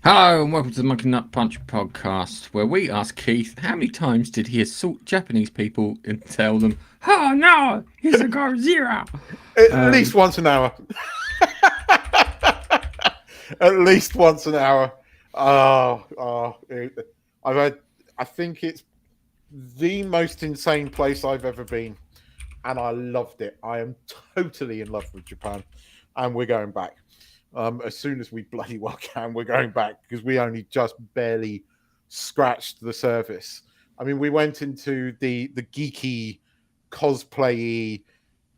Hello and welcome to the Monkey Nut Punch podcast, where we ask Keith how many times did he assault Japanese people and tell them, "Oh no, he's a Godzilla." At least once an hour. At least once an hour. I think it's the most insane place I've ever been, and I loved it. I am totally in love with Japan, and we're going back. As soon as we bloody well can, we're going back because we only just barely scratched the surface. I mean, we went into the geeky, cosplay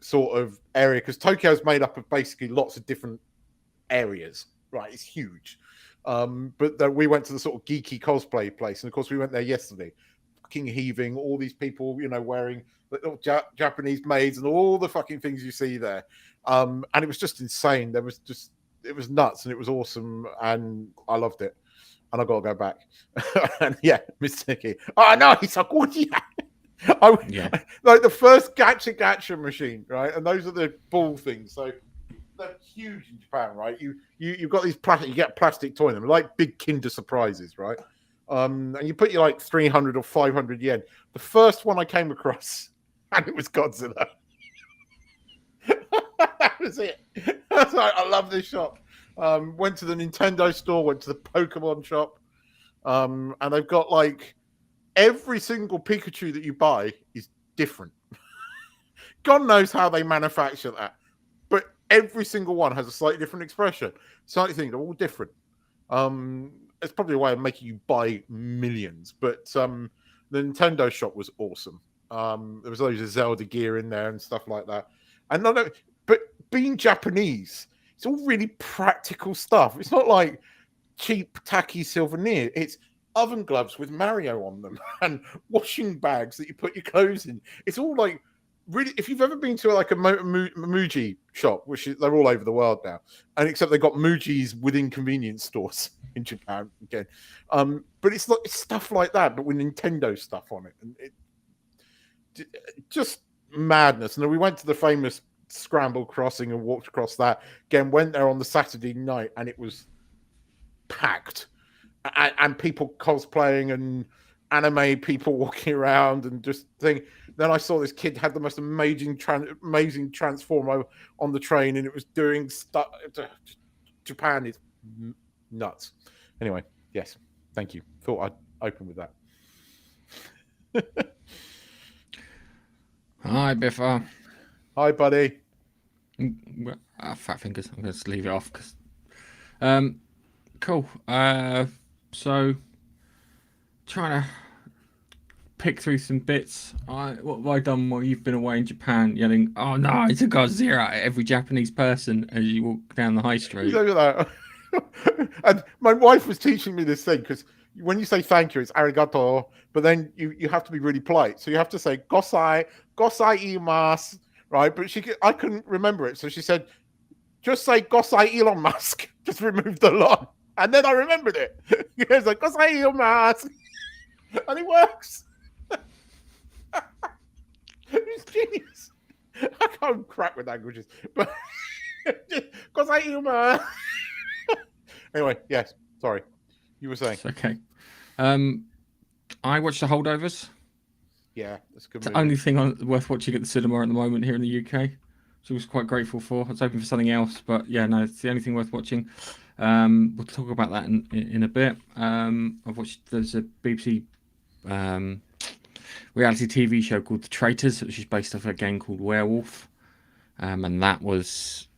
sort of area because Tokyo's made up of basically lots of different areas, right? It's huge. But we went to the sort of geeky cosplay place, and of course we went there yesterday. Fucking heaving, all these people, wearing little Japanese maids and all the fucking things you see there. And it was just insane. It was nuts and it was awesome and I loved it. And I got to go back. And yeah, Miss Nikki. Oh no, he's so good. Yeah. Like the first gacha machine, right? And those are the ball things. So they're huge in Japan, right? You've got these plastic, you get plastic toy in them, like big Kinder Surprises, right? And you put your like 300 or 500 yen. The first one I came across, and it was Godzilla. That was it. I was like, I love this shop. Went to the Nintendo store, went to the Pokemon shop, and they've got like every single Pikachu that you buy is different. God knows how they manufacture that, but every single one has a slightly different expression. Slightly thing, they're all different. It's probably a way of making you buy millions, but the Nintendo shop was awesome. There was loads of Zelda gear in there and stuff like that. And but being Japanese, it's all really practical stuff. It's not like cheap, tacky souvenir. It's oven gloves with Mario on them and washing bags that you put your clothes in. It's all like really. If you've ever been to like a Muji shop, which they're all over the world now, and except they've got Mujis within convenience stores in Japan again. But it's stuff like that, but with Nintendo stuff on it, and it just madness. And then we went to the famous Scramble Crossing and walked across that again. Went there on the Saturday night and it was packed, and people cosplaying and anime people walking around and just thing. Then I saw this kid had the most amazing transformer on the train, and it was doing stuff. Japan is nuts. Anyway, yes, thank you. Thought I'd open with that. Hi, Biffa. Hi, buddy. Fat fingers. I'm going to leave it off because. Cool. So, trying to pick through some bits. What have I done while you've been away in Japan, yelling, "Oh no, it's a Godzilla!" at every Japanese person as you walk down the high street? Look at that. And my wife was teaching me this thing because when you say thank you, it's arigato, but then you have to be really polite. So you have to say gosai imasu. Right, but I couldn't remember it, so she said, "Just say Gosai Elon Musk." Just remove the "lon," and then I remembered it. It's like Gosai Elon Musk, and it works. It's genius. I can't crack with languages, but Gosai Elon Musk. Anyway, yes. Sorry, you were saying. It's okay. I watched the Holdovers. Yeah, that's a good. It's the only thing worth watching at the cinema at the moment here in the UK. So I was quite grateful for. I was hoping for something else, but yeah, no, it's the only thing worth watching. We'll talk about that in a bit. I've watched. There's a BBC reality TV show called The Traitors, which is based off a game called Werewolf, and that was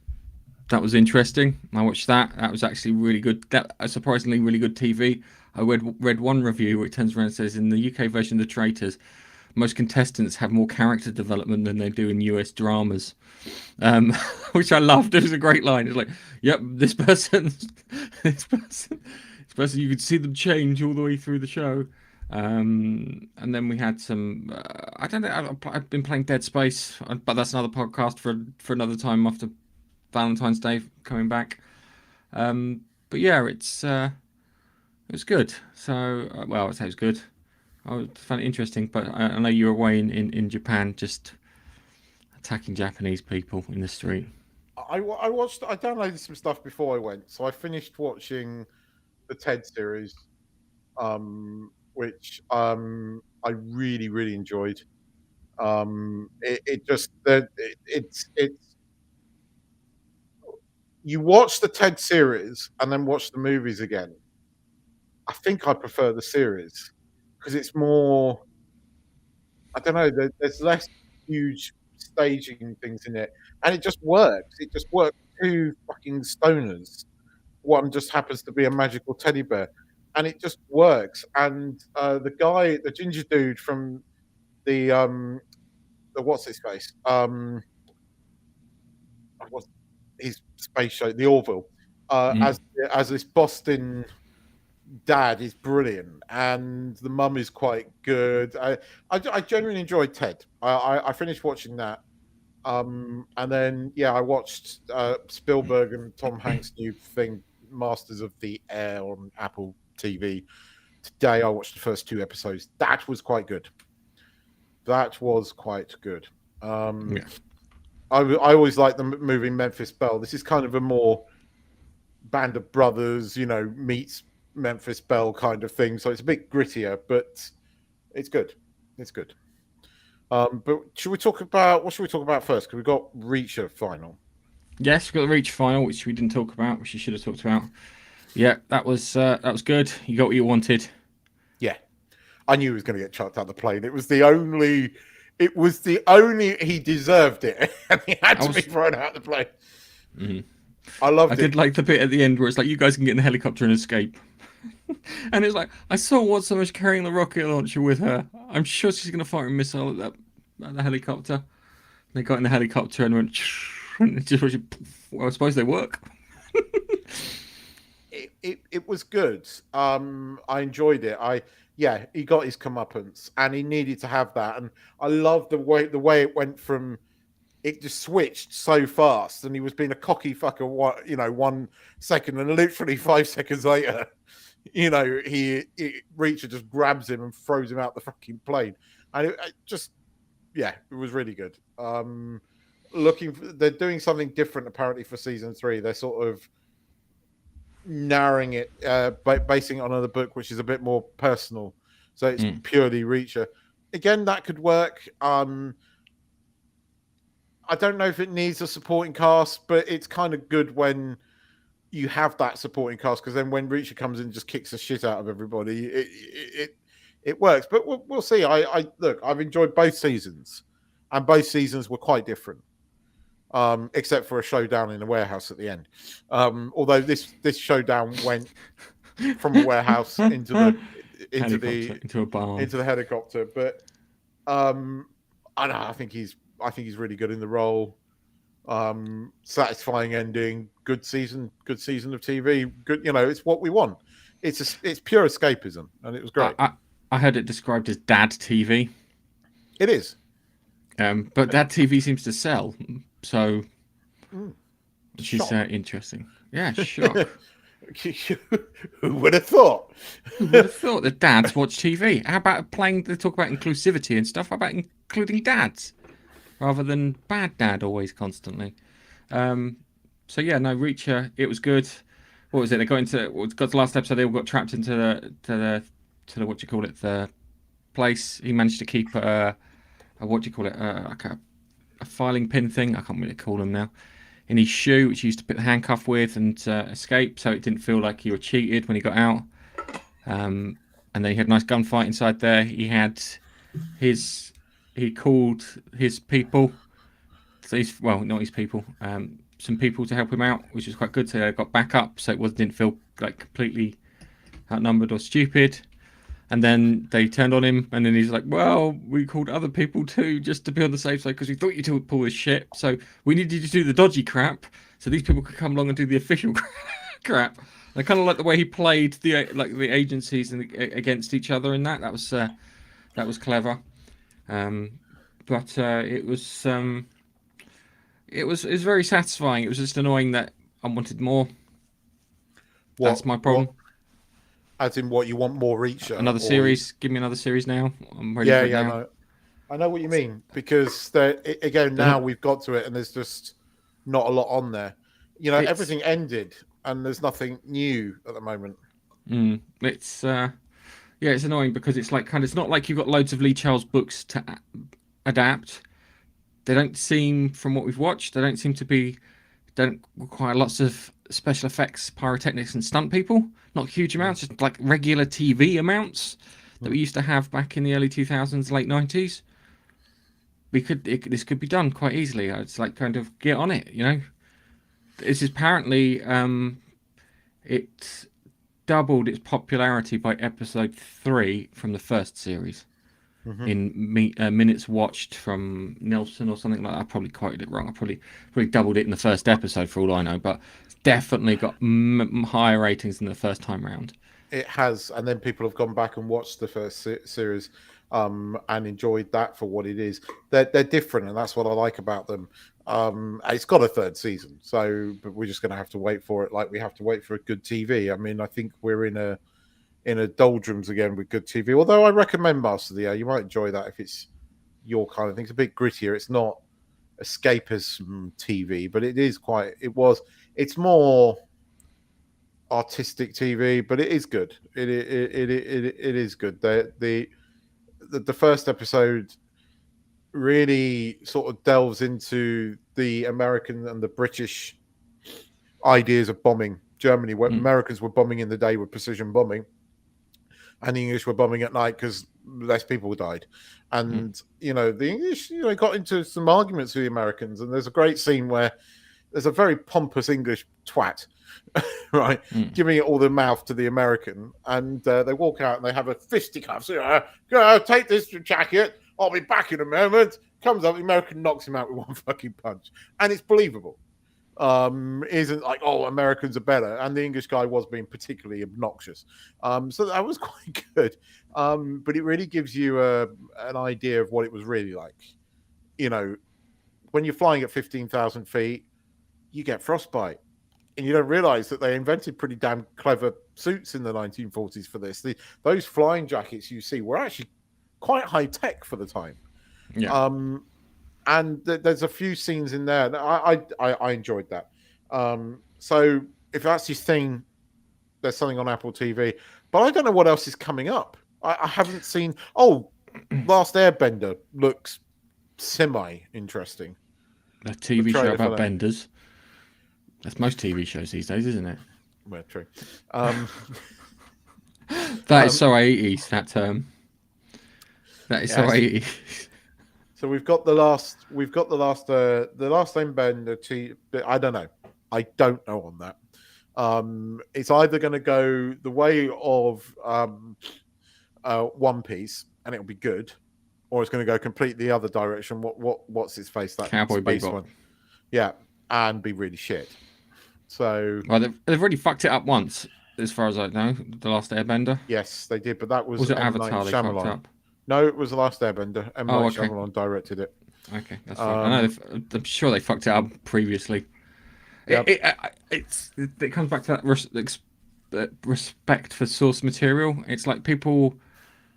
interesting. I watched that. That was actually really good. That surprisingly really good TV. I read one review where it turns around and says in the UK version of The Traitors, most contestants have more character development than they do in US dramas, which I loved. It was a great line. It's like, yep, this person, this person, this person, you could see them change all the way through the show. And then we had some. I don't know. I've been playing Dead Space, but that's another podcast for another time after Valentine's Day coming back. But yeah, it was good. So well, I'd say it was good. I found it interesting, but I know you were away in Japan, just attacking Japanese people in the street. I watched. I downloaded some stuff before I went, so I finished watching the Ted series, which I really enjoyed. It just it's you watch the Ted series and then watch the movies again. I think I prefer the series because it's more. I don't know. There's less huge staging things in it, and it just works. It just works. Two fucking stoners. One just happens to be a magical teddy bear, and it just works. And the guy, the ginger dude from the what's his face, what's his space show, the Orville, Mm. as this Boston dad is brilliant, and the mum is quite good. I genuinely enjoyed Ted. I finished watching that, and then yeah, I watched Spielberg and Tom Hanks' new thing, Masters of the Air, on Apple TV. Today, I watched the first two episodes. That was quite good. That was quite good. Yeah. I always like the movie Memphis Belle. This is kind of a more Band of Brothers, meets Memphis Belle kind of thing. So it's a bit grittier, but it's good. It's good. But should we talk about what should we talk about first? Because we've got Reacher final. Yes, we got the Reach final, which we didn't talk about, which you should have talked about. Yeah, that was good. You got what you wanted. Yeah, I knew he was going to get chucked out the plane. It was the only. It was the only he deserved it, and he had to be thrown out the plane. Mm-hmm. I loved I it. did like the bit at the end where it's like, you guys can get in the helicopter and escape. And it's like, I saw what's so much carrying the rocket launcher with her. I'm sure she's going to fire a missile at the helicopter. They got in the helicopter and went, and it just well, I suppose they work. It was good. I enjoyed it. Yeah, he got his comeuppance, and he needed to have that. And I love the way it went from. It just switched so fast, and he was being a cocky fucker. 1 second, and literally 5 seconds later, he Reacher just grabs him and throws him out the fucking plane, and it just, yeah, it was really good. They're doing something different apparently for season 3. They're sort of narrowing it, basing it on another book, which is a bit more personal. So it's purely Reacher. Again, that could work. I don't know if it needs a supporting cast, but it's kind of good when you have that supporting cast, because then when Reacher comes in and just kicks the shit out of everybody, it works. But we'll see. Look, I've enjoyed both seasons, and both seasons were quite different, except for a showdown in a warehouse at the end. Although this showdown went from a warehouse into a barn, into the helicopter. But I don't know. I think he's really good in the role. Satisfying ending, good season of TV. Good, it's what we want. It's pure escapism, and it was great. I heard it described as dad TV. It is. But dad TV seems to sell, so which is interesting. Yeah, shock. Who would have thought? Who would have thought that dads watch TV? How about they talk about inclusivity and stuff? How about including dads rather than bad dad always constantly? So yeah, no, Reacher, it was good. What was it? They got the last episode. They all got trapped into the what do you call it? The place. He managed to keep what do you call it? Like a filing pin thing. I can't really call them now. In his shoe, which he used to put the handcuff with and escape, so it didn't feel like he were cheated when he got out. And then he had a nice gunfight inside there. He called his people. So not his people. Some people to help him out, which was quite good. So they got back up, so didn't feel like completely outnumbered or stupid. And then they turned on him, and then he's like, "Well, we called other people too, just to be on the safe side, because we thought you two would pull this shit. So we needed you to do the dodgy crap, so these people could come along and do the official crap." And I kind of like the way he played the agencies against each other in that. That was clever. Um, but it was very satisfying. It was just annoying that I wanted more. That's my problem. As in what you want more each? Another series. Give me another series now. I'm ready Yeah, for it yeah, now. no. I know what you mean, because again, now we've got to it and there's just not a lot on there. You know, everything ended and there's nothing new at the moment. It's it's annoying because it's like it's not like you've got loads of Lee Charles books to adapt. They don't seem, from what we've watched, don't require lots of special effects, pyrotechnics, and stunt people. Not huge amounts, just like regular TV amounts that we used to have back in the early 2000s, late 90s. This could be done quite easily. It's like kind of get on it, you know. This is apparently it doubled its popularity by episode 3 from the first series. In minutes watched from Nelson or something like that. I probably quoted it wrong. I probably doubled it in the first episode for all I know, but it's definitely got higher ratings than the first time round. It has, and then people have gone back and watched the first series and enjoyed that for what it is. They're different, and that's what I like about them. It's got a third season, so but we're just going to have to wait for it, like we have to wait for a good TV. I mean, I think we're in a doldrums again with good TV. Although I recommend Master of the Air, you might enjoy that if it's your kind of thing. It's a bit grittier. It's not escapism TV, but it is quite. It's more artistic TV, but it is good. It is good. The first episode really sort of delves into the American and the British ideas of bombing. Germany, where Americans were bombing in the day with precision bombing, and the English were bombing at night because less people died. And you know, the English, you know, got into some arguments with the Americans, and there's a great scene where there's a very pompous English twat, right, giving it all the mouth to the American, and they walk out and they have a fisticuffs. Take this jacket. I'll be back in a moment. Comes up, the American knocks him out with one fucking punch, and it's believable. Isn't like, oh, Americans are better, and the English guy was being particularly obnoxious. So that was quite good. But it really gives you an idea of what it was really like. You know, when you're flying at 15,000 feet, you get frostbite, and you don't realize that they invented pretty damn clever suits in the 1940s for this. Those flying jackets you see were actually quite high tech for the time. Yeah. And there's a few scenes in there that I enjoyed that. So if that's your thing, there's something on Apple TV. But I don't know what else is coming up. I haven't seen. Oh, Last Airbender looks semi-interesting. A TV show about benders. That's most TV shows these days, isn't it? Well, true. That is so 80s, that term. That is so 80s. So we've got the last Airbender. I don't know. I don't know on that. It's either going to go the way of One Piece, and it'll be good, or it's going to go completely the other direction. What's its face? That Cowboy space Bebop. one, yeah, and be really shit. So well, they've already fucked it up once, as far as I know. The Last Airbender. Yes, they did, but that was it Avatar they fucked up? No, it was The Last Airbender. M. Night okay. Shyamalan directed it. Okay, that's fine. I know I'm sure they fucked it up previously. Yep. It comes back to that respect for source material. It's like people.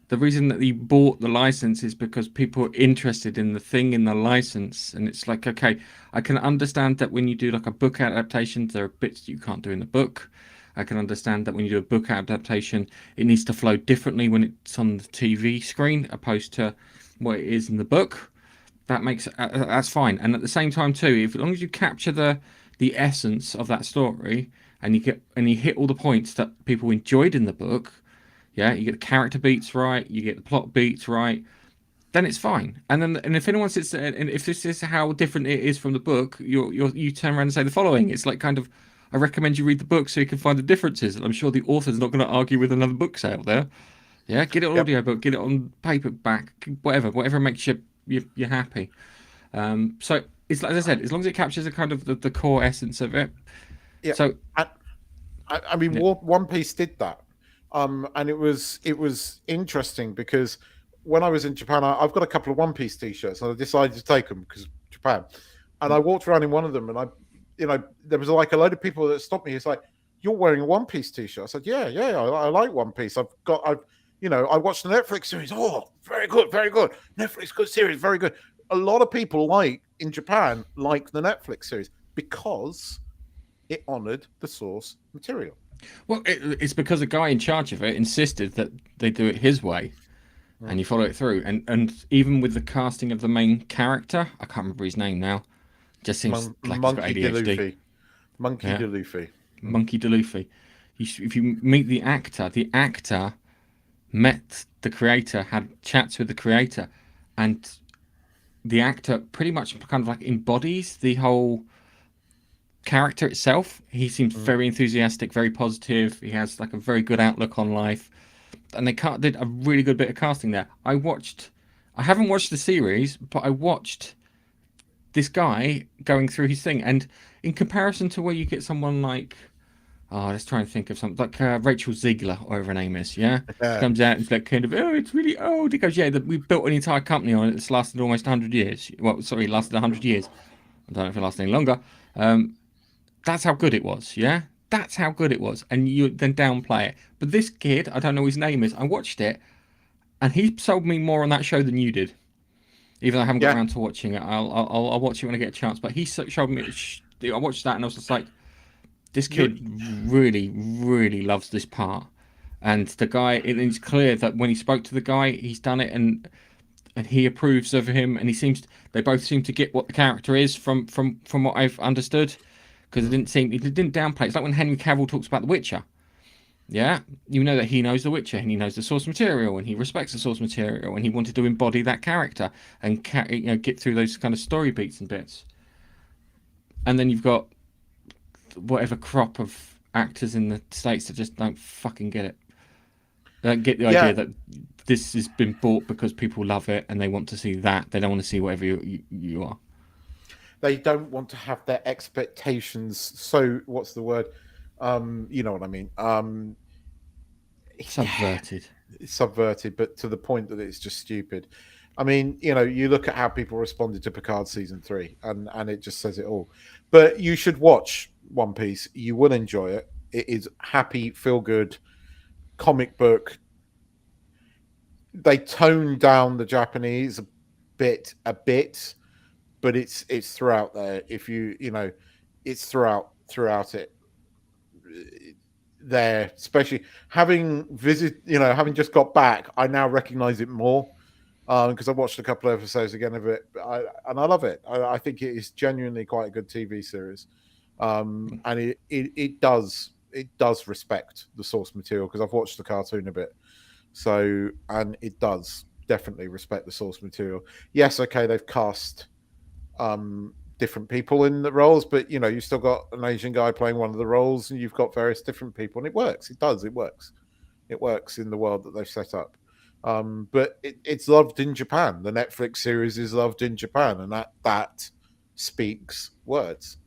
The reason that you bought the license is because people are interested in the thing in the license, and it's like, okay, I can understand that when you do like a book adaptation, there are bits you can't do in the book. I can understand that when you do a book adaptation, it needs to flow differently when it's on the TV screen opposed to what it is in the book. That's fine. And at the same time too, as long as you capture the essence of that story and you hit all the points that people enjoyed in the book, yeah, you get the character beats right, you get the plot beats right, then it's fine. And if anyone sits and if this is how different it is from the book, you turn around and say the following. It's like kind of, I recommend you read the book so you can find the differences. And I'm sure the author's not going to argue with another books out there. Yeah, get it on Yep. audiobook, get it on paperback, whatever makes you happy. So it's like, as I said, as long as it captures the kind of the core essence of it. Yeah. So I mean, yeah, One Piece did that, and it was interesting because when I was in Japan, I've got a couple of One Piece T-shirts, and I decided to take them because Japan, and I walked around in one of them, and there was like a load of people that stopped me. It's like, you're wearing a One Piece T-shirt. I said, yeah, I like One Piece. I watched the Netflix series. Oh, very good, very good. Netflix good series, very good. A lot of people in Japan like the Netflix series because it honored the source material. well, it's because a guy in charge of it insisted that they do it his way, and Mm. you follow it through. And even with the casting of the main character, I can't remember his name now. Just seems like he's got Monkey D. ADHD. Luffy. Monkey Yeah, D. Luffy. Mm. Monkey DeLuffy. If you meet the actor met the creator, had chats with the creator, and the actor pretty much kind of like embodies the whole character itself. He seems Mm. very enthusiastic, very positive. He has like a very good outlook on life, and they did a really good bit of casting there. I haven't watched the series, but I watched this guy going through his thing, and in comparison to where you get someone like, oh, let's try and think of something like Rachel Ziegler, or whatever her name is. Yeah, she Yeah. comes out and it's like kind of, oh, it's really old. He goes, yeah, we built an entire company on it that's lasted almost 100 years. Well, sorry, lasted 100 years. I don't know if it lasted any longer. Um, that's how good it was. Yeah, that's how good it was, and you then downplay it. But this kid, I don't know his name is. I watched it, and he sold me more on that show than you did. Even though I haven't got Yeah. around to watching it, I'll watch it when I get a chance. But he showed me. I watched that, and I was just like, this You kid really loves this part. And the guy, it's clear that when he spoke to the guy, he's done it, and he approves of him, and they both seem to get what the character is from what I've understood, because mm, it didn't downplay. It's like when Henry Cavill talks about The Witcher. Yeah, you know that he knows The Witcher, and he knows the source material, and he respects the source material, and he wanted to embody that character and get through those kind of story beats and bits. And then you've got whatever crop of actors in the states that just don't fucking get it. They don't get the idea yeah, that this has been bought because people love it and they want to see that. They don't want to see whatever you are. they don't want to have their expectations. So what's the word? You know what I mean. Yeah, Subverted. it's subverted, but to the point that it's just stupid. I mean, you look at how people responded to Picard season 3, and it just says it all. But you should watch One Piece. You will enjoy it. It is happy, feel good comic book. They tone down the Japanese a bit, but it's throughout there. If it's throughout it there, especially having just got back, I now recognize it more because I watched a couple of episodes again of it, and I love it. I think it is genuinely quite a good TV series, and it does respect the source material because I've watched the cartoon a bit, so and it does definitely respect the source material. Yes, okay, they've cast different people in the roles, but you still got an Asian guy playing one of the roles, and you've got various different people, and it works. It works in the world that they've set up. But it's loved in Japan. The Netflix series is loved in Japan, and that speaks words.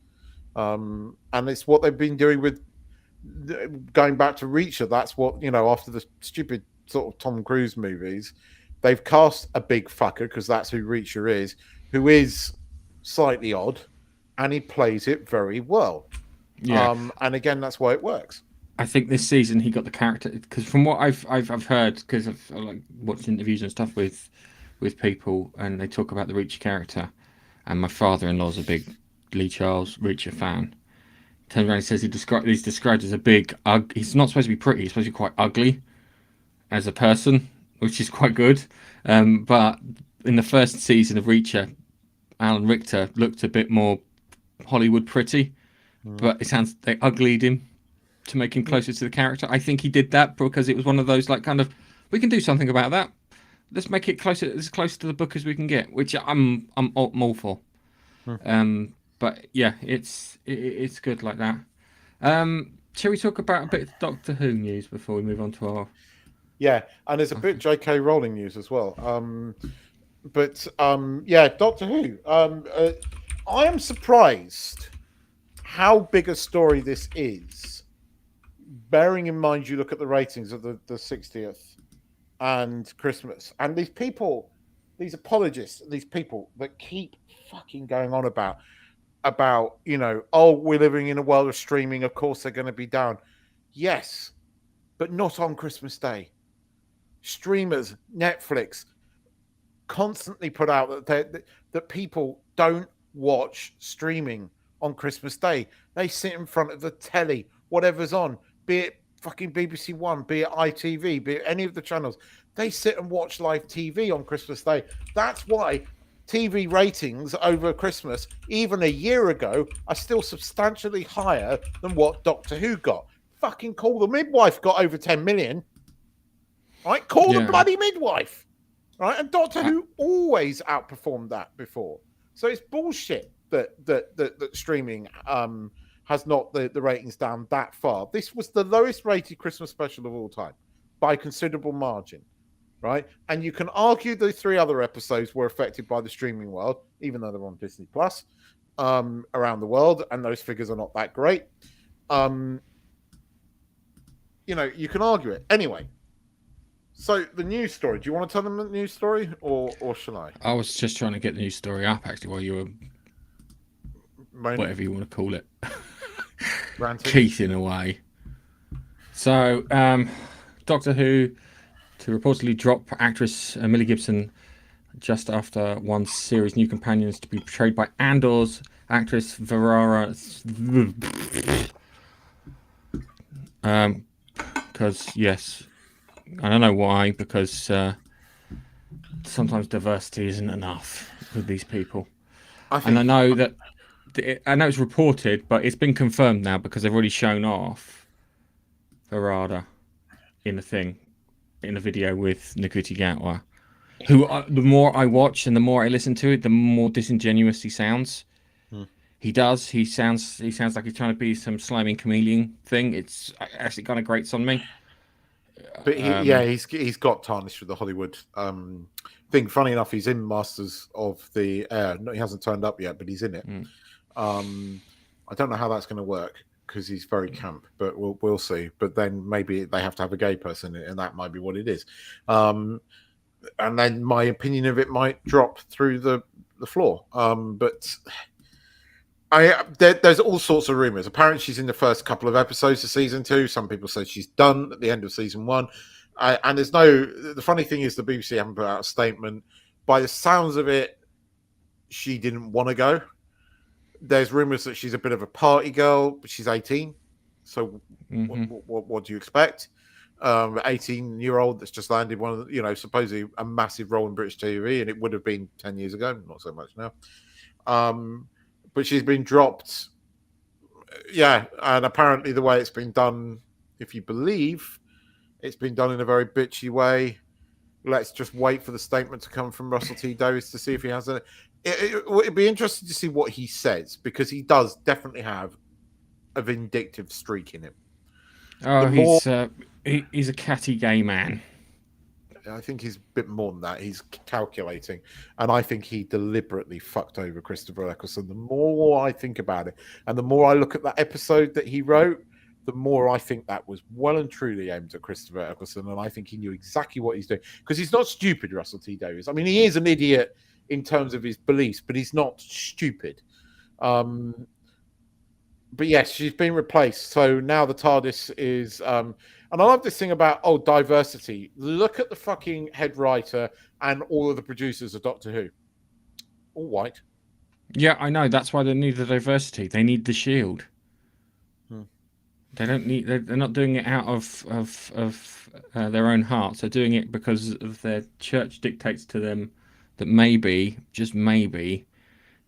And it's what they've been doing with going back to Reacher. That's what after the stupid sort of Tom Cruise movies, they've cast a big fucker because that's who Reacher is, who is slightly odd, and he plays it very well. Yeah, And again, that's why it works. I think this season he got the character because from what I've heard, because I've like watched interviews and stuff with people, and they talk about the Reacher character, and my father-in-law's a big Lee Charles Reacher fan. Turns around and says he's described as a big he's not supposed to be pretty, he's supposed to be quite ugly as a person, which is quite good. But in the first season of Reacher, Alan Richter looked a bit more Hollywood pretty, Mm. but it sounds they uglied him to make him closer to the character. I think he did that because it was one of those like kind of we can do something about that. Let's make it closer as close to the book as we can get, which I'm all for. Mm. But yeah, it's good like that. Shall we talk about a bit of Doctor Who news before we move on to our? Yeah, and there's a bit J.K. Rowling news as well. Yeah, Doctor Who. I am surprised how big a story this is, bearing in mind you look at the ratings of the 60th and Christmas, and these people, these apologists, these people that keep fucking going on about oh, we're living in a world of streaming, of course they're going to be down. Yes, but not on Christmas Day. Streamers, Netflix, constantly put out that people don't watch streaming on Christmas Day. They sit in front of the telly, whatever's on, be it fucking BBC One, be it ITV, be it any of the channels. They sit and watch live TV on Christmas Day. That's why TV ratings over Christmas, even a year ago, are still substantially higher than what Doctor Who got. Fucking Call the Midwife got over 10 million. Right? Call the bloody midwife. Right? And Doctor Who always outperformed that before. So it's bullshit that streaming has not the ratings down that far. This was the lowest rated Christmas special of all time by a considerable margin. Right? And you can argue the 3 other episodes were affected by the streaming world, even though they're on Disney Plus around the world, and those figures are not that great. You can argue it. Anyway, so the news story. Do you want to tell them the news story, or shall I? I was just trying to get the news story up actually while you were whatever you want to call it, Keith in a way. So, Doctor Who to reportedly drop actress Millie Gibson just after one series' new companions to be portrayed by Andor's actress Verara. Because yes. I don't know why, because sometimes diversity isn't enough with these people. And I know that it's reported, but it's been confirmed now because they've already shown off Verada in a video with Nakuti Gatwa, who the more I watch and the more I listen to it, the more disingenuous he sounds. He does. He sounds like he's trying to be some slimy chameleon thing. It's actually kind of grates on me. But he's got tarnished with the Hollywood thing. Funny enough, he's in Masters of the Air. No, he hasn't turned up yet, but he's in it. I don't know how that's going to work because he's very camp, but we'll see. But then maybe they have to have a gay person in it, and that might be what it is. And then my opinion of it might drop through the floor. But there's all sorts of rumors. Apparently, she's in the first couple of episodes of season 2. Some people say she's done at the end of season 1. And there's no. The funny thing is, the BBC haven't put out a statement. By the sounds of it, she didn't want to go. There's rumors that she's a bit of a party girl, but she's 18. So what do you expect? 18-year-old that's just landed one of the, supposedly a massive role in British TV, and it would have been 10 years ago, not so much now. But she's been dropped. Yeah, and apparently the way it's been done, if you believe, it's been done in a very bitchy way. Let's just wait for the statement to come from Russell T Davies to see if he has it. It'd be interesting to see what he says, because he does definitely have a vindictive streak in him. Oh, he's a catty gay man. I think he's a bit more than that. He's calculating. And I think he deliberately fucked over Christopher Eccleston. The more I think about it, and the more I look at that episode that he wrote, the more I think that was well and truly aimed at Christopher Eccleston. And I think he knew exactly what he's doing. Because he's not stupid, Russell T Davies. I mean, he is an idiot in terms of his beliefs, but he's not stupid. But yes, she's been replaced. So now the TARDIS is... and I love this thing about, diversity. Look at the fucking head writer and all of the producers of Doctor Who. All white. Yeah, I know. That's why they need the diversity. They need the shield. They don't need... They're not doing it out of their own hearts. They're doing it because of their church dictates to them that maybe, just maybe,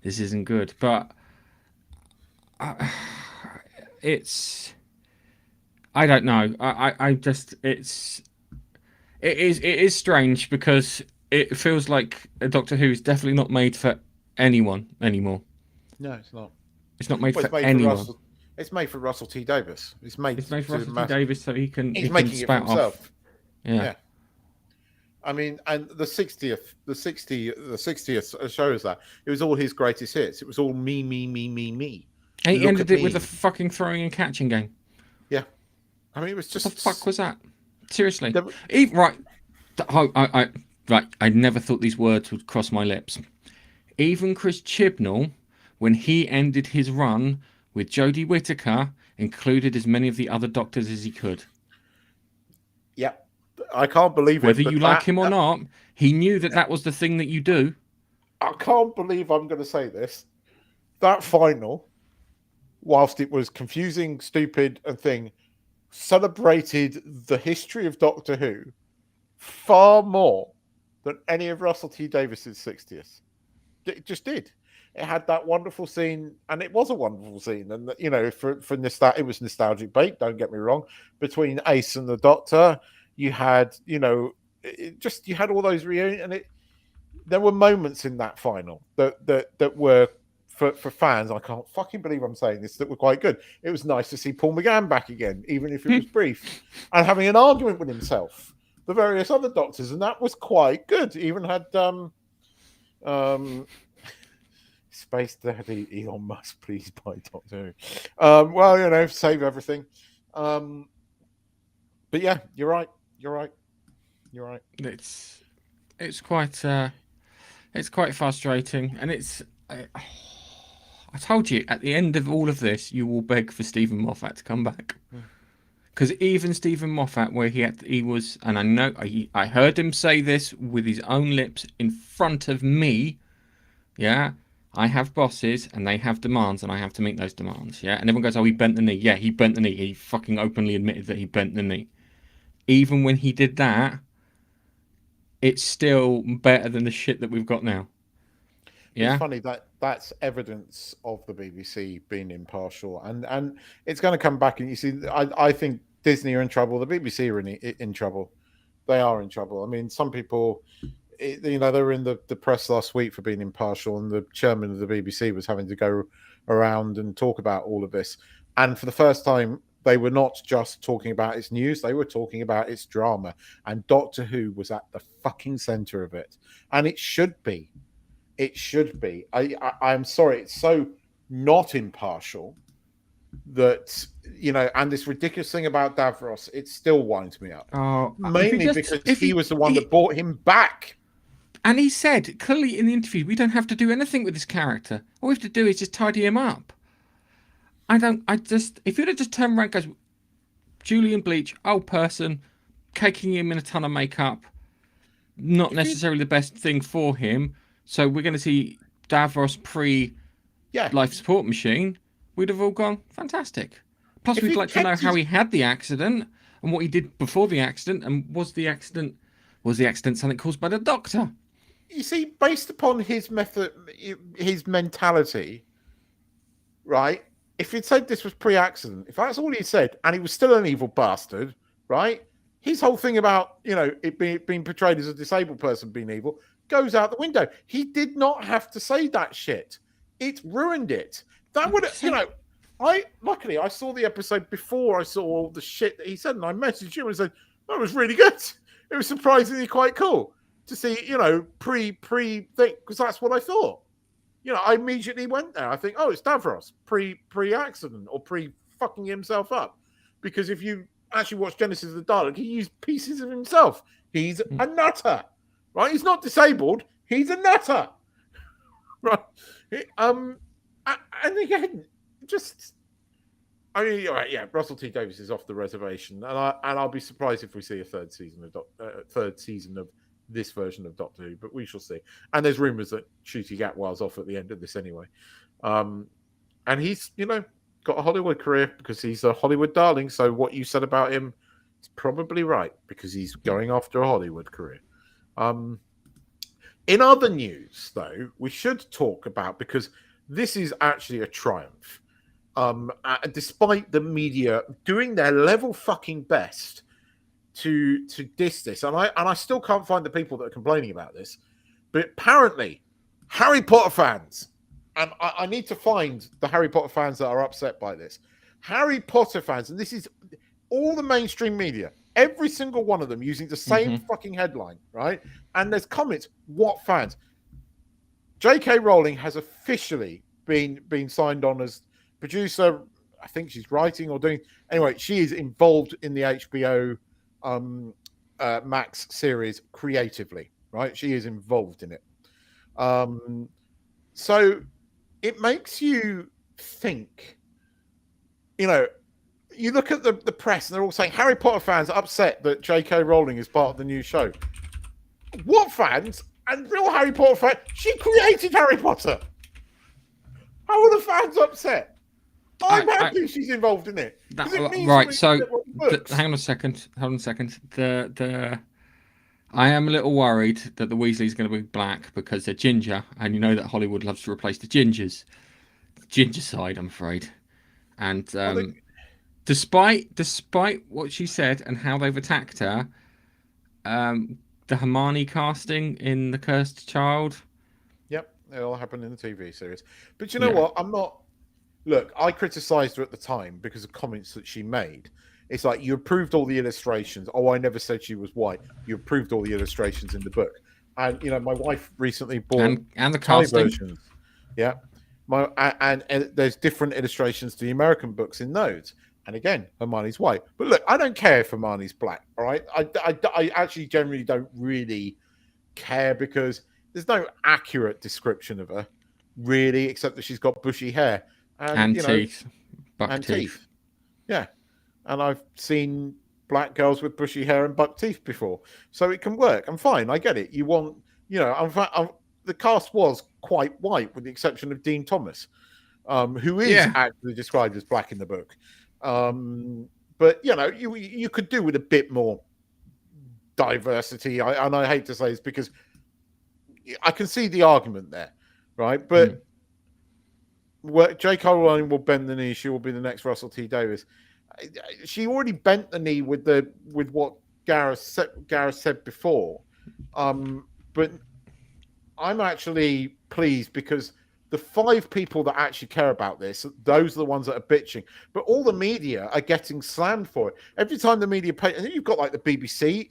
this isn't good. But it's... I don't know. I just... It is strange, because it feels like Doctor Who is definitely not made for anyone anymore. No, it's not. It's not made for anyone. It's made for Russell T Davies. It's made for Russell T Davies so he can... He's making it for himself. Yeah. Yeah. I mean, and the 60th shows that it was all his greatest hits. It was all me, me, me, me, me. And he Look ended at it with a me. fucking throwing and catching game. Yeah. I mean, it was What the fuck just was that? Seriously. there, Even, right. Right. I never thought these words would cross my lips. Even Chris Chibnall, when he ended his run with Jodie Whittaker, included as many of the other Doctors as he could. yeah. I can't believe Whether it, you but like him or not, he knew that that was the thing that you do. I can't believe I'm going to say this. That final, whilst it was confusing, stupid, and thing, celebrated the history of Doctor Who far more than any of Russell T Davies's 60th. It just did. It had that wonderful scene, and it was a wonderful scene. And you know, for it was nostalgic bait. Don't get me wrong. Between Ace and the Doctor, you had, you know, you had all those reunions, and there were moments in that final that were for fans. I can't fucking believe I'm saying this. That were quite good. It was nice to see Paul McGann back again, even if it was brief, and having an argument with himself, the various other Doctors, and that was quite good. He even had Space Daddy Elon Musk, please buy Doctor Who. Well, you know, save everything. But yeah, you're right. You're right. You're right. It's quite frustrating, and I told you at the end of all of this, you will beg for Stephen Moffat to come back. Because even Stephen Moffat, where he was, and I know I heard him say this with his own lips in front of me. Yeah, I have bosses and they have demands, and I have to meet those demands. Yeah, and everyone goes, "Oh, he bent the knee." Yeah, he bent the knee. He fucking openly admitted that he bent the knee. Even when he did that, it's still better than the shit that we've got now. Yeah, It's funny that that's evidence of the BBC being impartial, and it's going to come back. And you see, I think Disney are in trouble. The BBC are in trouble. They are in trouble. I mean, some people, you know, they were in the press last week for being impartial, and the chairman of the BBC was having to go around and talk about all of this. And for the first time, they were not just talking about its news; they were talking about its drama. And Doctor Who was at the fucking center of it, and it should be. It should be. I'm sorry, it's so not impartial that, you know, and this ridiculous thing about Davros, it still winds me up. Mainly because he was the one that brought him back. And he said clearly in the interview, we don't have to do anything with this character. All we have to do is just tidy him up. If you'd have just turned around and goes, Julian Bleach, old person, caking him in a ton of makeup, not necessarily the best thing for him. So we're going to see Davros life support machine. We'd have all gone, fantastic. Plus, we'd like to know how he had the accident and what he did before the accident, and was the accident something caused by the Doctor? You see, based upon his mentality, right? If he'd said this was pre-accident, if that's all he said, and he was still an evil bastard, right? His whole thing about, you know, it being portrayed as a disabled person being evil goes out the window. He did not have to say that shit. It ruined it. That would, you know, luckily I saw the episode before I saw all the shit that he said, and I messaged you and said that was really good. It was surprisingly quite cool to see, you know, pre thing, because that's what I thought. You know, I immediately went there. I think, oh, it's Davros pre accident or pre fucking himself up, because if you actually watch Genesis of the Dalek, he used pieces of himself. He's a nutter. Right, he's not disabled. He's a nutter. Right, and again, just, I mean, all right, yeah. Russell T Davies is off the reservation, and I'll be surprised if we see a third season of this version of Doctor Who, but we shall see. And there's rumours that Ncuti Gatwa's off at the end of this anyway, and he's, you know, got a Hollywood career because he's a Hollywood darling. So what you said about him is probably right, because he's going after a Hollywood career. In other news, though, we should talk about, because this is actually a triumph. Despite the media doing their level fucking best to diss this, and I still can't find the people that are complaining about this, but apparently Harry Potter fans, and I need to find the Harry Potter fans that are upset by this. Harry Potter fans, and this is all the mainstream media, every single one of them using the same fucking headline, right? And there's comments. What fans? J.K. Rowling has officially been signed on as producer. I think she's writing or doing. Anyway, she is involved in the HBO Max series creatively, right? She is involved in it. So it makes you think, you know, you look at the press and they're all saying Harry Potter fans are upset that J.K. Rowling is part of the new show. What fans? And real Harry Potter fans, she created Harry Potter. How are the fans upset? I'm happy she's involved in it. Right, so hang on a second. Hold on a second. I am a little worried that the Weasleys are going to be black because they're ginger, and you know that Hollywood loves to replace the gingers. The ginger side, I'm afraid. And despite what she said and how they've attacked her, the Hermione casting in The Cursed Child. Yep, it all happened in the TV series. But you know what? I'm not. Look, I criticised her at the time because of comments that she made. It's like, you approved all the illustrations. Oh, I never said she was white. You approved all the illustrations in the book. And, you know, my wife recently bought and the casting versions. Yeah. And there's different illustrations to the American books in those. And again, Hermione's white. But look, I don't care if Hermione's black, all right? I actually generally don't really care because there's no accurate description of her, really, except that she's got bushy hair. And teeth. Buck teeth. Yeah. And I've seen black girls with bushy hair and buck teeth before. So it can work. I'm fine. I get it. You want, the cast was quite white with the exception of Dean Thomas, who is actually described as black in the book. But, you could do with a bit more diversity. And I hate to say this because I can see the argument there, right? But J.K. Rowling will bend the knee. She will be the next Russell T Davies. She already bent the knee with what Gareth said before. But I'm actually pleased because the 5 people that actually care about this, those are the ones that are bitching. But all the media are getting slammed for it. Every time the media and you've got like the BBC,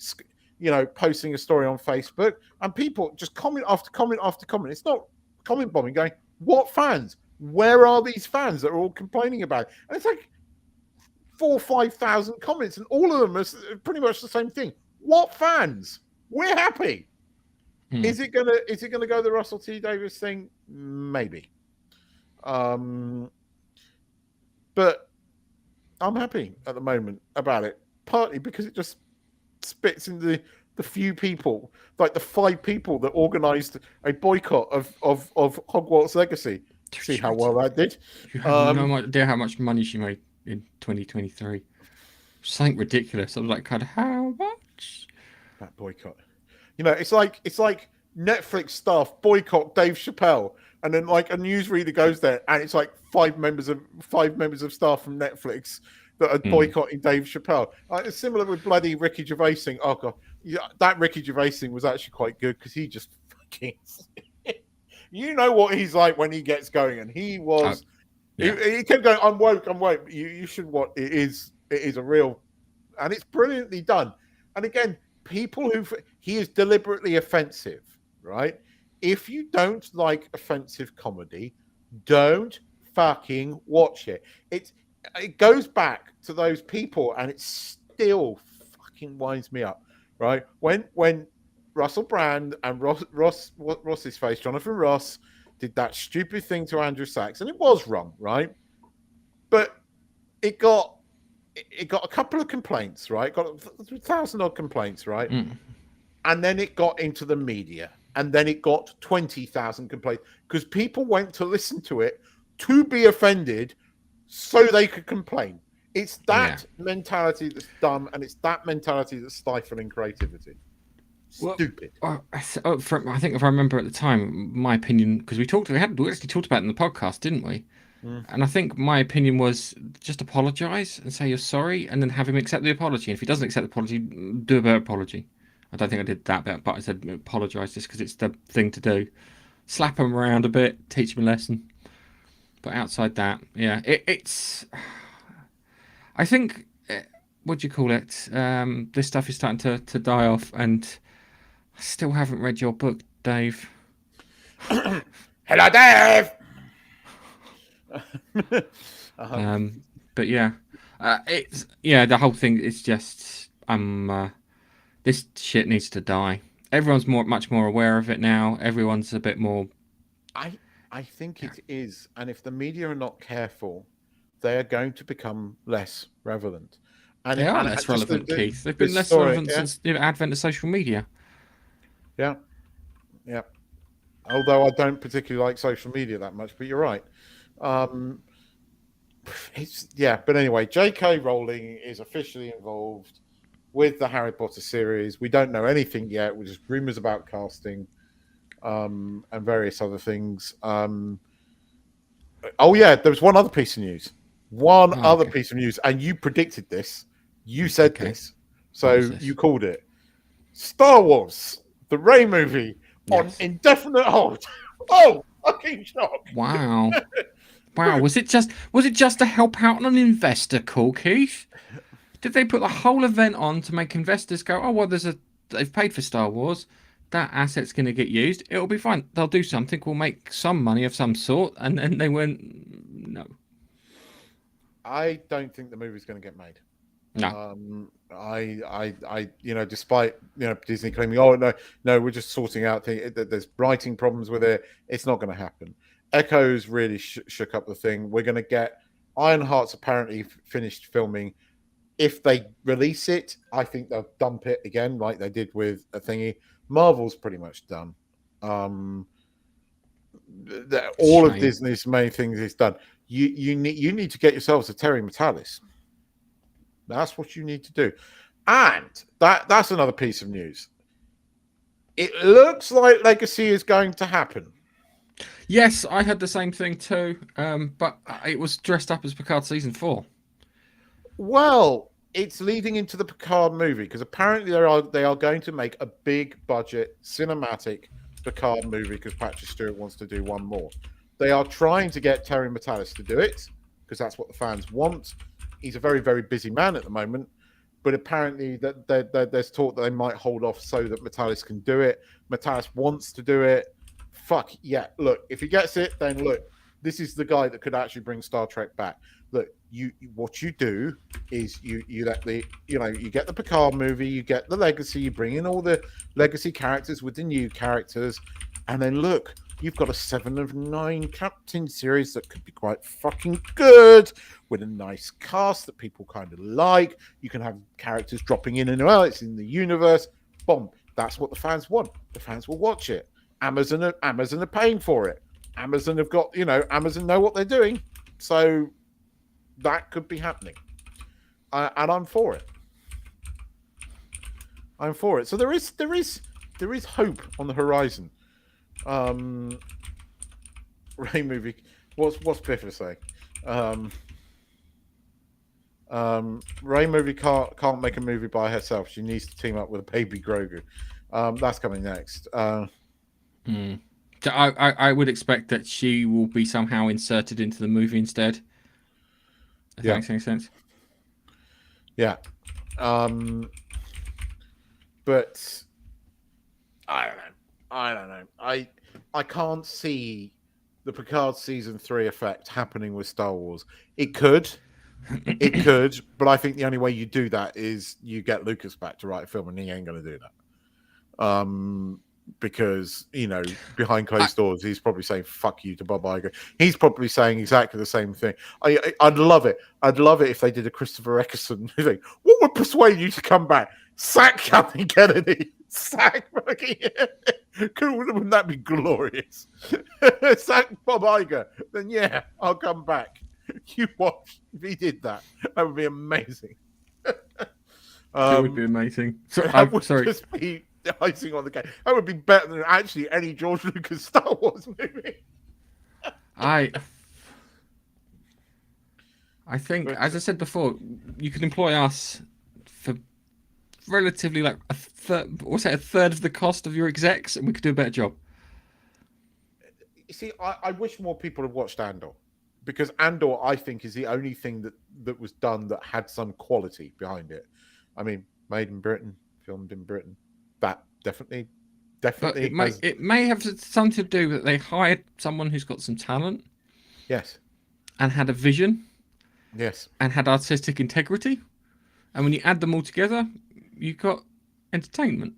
posting a story on Facebook, and people just comment after comment after comment. It's not comment bombing going, what fans? Where are these fans that are all complaining about it? And it's like 4,000 or 5,000 comments, and all of them are pretty much the same thing. What fans? We're happy. Is it gonna go the Russell T Davies thing? Maybe. But I'm happy at the moment about it, partly because it just spits in the few people, like the 5 people that organised a boycott of Hogwarts Legacy. See how well that did. You have no idea how much money she made in 2023. Something ridiculous. I was like, God, how much? That boycott. It's like Netflix staff boycott Dave Chappelle, and then like a newsreader goes there, and it's like 5 members of staff from Netflix that are boycotting Dave Chappelle. It's similar with bloody Ricky Gervais thing. Oh god, that Ricky Gervais thing was actually quite good because he just fucking. You know what he's like when he gets going, and he was. He kept going, I'm woke. You should what it is. It is a real, and it's brilliantly done. And again, he is deliberately offensive, right? If you don't like offensive comedy, don't fucking watch it. It goes back to those people, and it still fucking winds me up, right? When Russell Brand and Ross's face, Jonathan Ross, did that stupid thing to Andrew Sachs, and it was wrong, right? But it got a couple of complaints, right? Got 1,000 odd complaints, right? And then it got into the media, and then it got 20,000 complaints because people went to listen to it to be offended so they could complain. It's that mentality that's dumb, and it's that mentality that's stifling creativity. Stupid. Well, I think if I remember at the time, my opinion, because we actually talked about it in the podcast, didn't we? And I think my opinion was just apologise and say you're sorry, and then have him accept the apology. And if he doesn't accept the apology, do a better apology. I don't think I did that bit, but I said apologise just because it's the thing to do. Slap him around a bit, teach him a lesson. But outside that, it's. I think what do you call it? This stuff is starting to die off, and I still haven't read your book, Dave. Hello, Dave. But yeah, it's the whole thing is just this shit needs to die. Everyone's much more aware of it now. Everyone's a bit more. I think it is, and if the media are not careful, they are going to become less relevant. They are And less just relevant, Keith. They've been this less story, relevant since the advent of social media. Yeah. Although I don't particularly like social media that much, but you're right. But anyway, J.K. Rowling is officially involved with the Harry Potter series. We don't know anything yet. We're just rumors about casting, and various other things. There was one other piece of news. Piece of news, and you predicted this. You said this, so you called it. Star Wars, the Rey movie, on indefinite hold. Oh, fucking shock! Wow. Wow, was it just to help out on an investor call, Keith? Did they put the whole event on to make investors go, oh well, they've paid for Star Wars, that asset's going to get used, it'll be fine, they'll do something, we'll make some money of some sort, and then they went, no. I don't think the movie's going to get made. No. Despite Disney claiming, oh no, we're just sorting out things. There's writing problems with it. It's not going to happen. Echoes really shook up the thing. We're going to get Ironheart's apparently finished filming. If they release it, I think they'll dump it again, like they did with a thingy. Marvel's pretty much done. All of Disney's main things is done. You need to get yourselves a Terry Matalis. That's what you need to do. And that's another piece of news. It looks like Legacy is going to happen. Yes, I had the same thing too, but it was dressed up as Picard Season 4. Well, it's leading into the Picard movie, because apparently they are going to make a big budget cinematic Picard movie, because Patrick Stewart wants to do one more. They are trying to get Terry Matalis to do it, because that's what the fans want. He's a very, very busy man at the moment, but apparently there's talk that they might hold off so that Matalis can do it. Matalis wants to do it. Fuck yeah! Look, if he gets it, then look, this is the guy that could actually bring Star Trek back. Look, what you do is you let you get the Picard movie, you get the Legacy, you bring in all the Legacy characters with the new characters, and then look, you've got a 7 of 9 Captain series that could be quite fucking good, with a nice cast that people kind of like. You can have characters dropping in and out. It's in the universe. Boom. That's what the fans want. The fans will watch it. Amazon are paying for it. Amazon have got, Amazon know what they're doing. So that could be happening. And I'm for it. I'm for it. So there is hope on the horizon. Ray movie. What's Biffa saying? Ray movie can't make a movie by herself. She needs to team up with a baby Grogu. That's coming next. So I would expect that she will be somehow inserted into the movie instead. If that makes any sense. Yeah. But I don't know. I can't see the Picard season 3 effect happening with Star Wars. It could, but I think the only way you do that is you get Lucas back to write a film, and he ain't going to do that. Because behind closed doors, he's probably saying "fuck you" to Bob Iger. He's probably saying exactly the same thing. I'd love it. I'd love it if they did a Christopher Eccleston thing. What would persuade you to come back? Sack Kathleen Kennedy. Sack fucking. Wouldn't that be glorious? Sack Bob Iger. Then yeah, I'll come back. You watch. If he did that, that would be amazing. It would be amazing. Sorry. Just be the icing on the cake. That would be better than actually any George Lucas Star Wars movie. I think, as I said before, you could employ us for relatively like a third of the cost of your execs, and we could do a better job. You see, I wish more people had watched Andor, because Andor, I think, is the only thing that was done that had some quality behind it. I mean, made in Britain, filmed in Britain, that definitely But it may has. it may have something to do with they hired someone who's got some talent Yes, and had a vision yes. and had artistic integrity, and when you add them all together, you got entertainment.